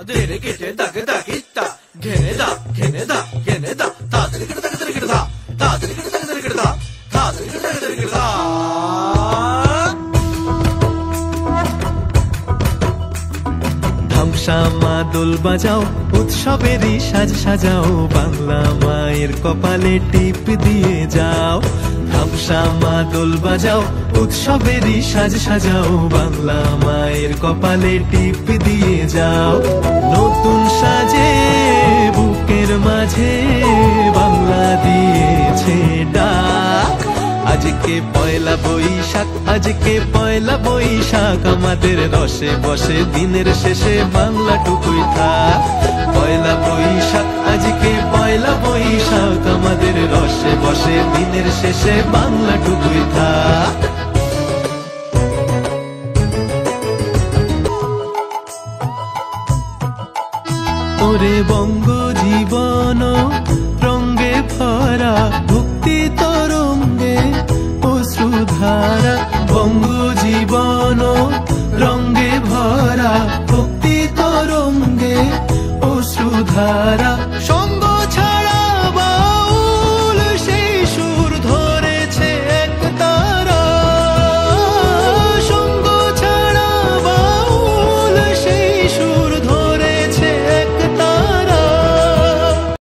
ধীরে কেটে দাগে দাগিতা ঘেনে দা ঘেনে দা ঘেনে দা তাদের কেটে দাগে দাগে দা তাদের কেটে দাগে দাগে দা তাদের কেটে দাগে দাগে দা। ধামসামা দোল বাজাও উৎসবেরই সাজ সাজাও বাংলা মায়ের কপালে টিপ দিয়ে যাও। ধামসামা দোল বাজাও উৎসবেরই সাজ সাজাও বাংলা মায়ের কপালে টিপ দিয়ে যাও। নতুন সাজে বুকের মাঝে বাংলা দিয়েছে ডাক। আজকে পয়লা বৈশাখ আজকে পয়লা বৈশাখ আমাদের রসে বসে দিনের শেষে বাংলা টুকুই থাক। পয়লা বৈশাখ আজকে পয়লা বৈশাখ আমাদের রসে বসে দিনের শেষে বাংলা টুকুই থাক। ওরে বঙ্গ জীবন রঙ্গে ভরা ভক্তি তরঙ্গে অশ্রুধারা। বঙ্গ জীবন রঙ্গে ভরা ভক্তি তরঙ্গে অশ্রুধারা।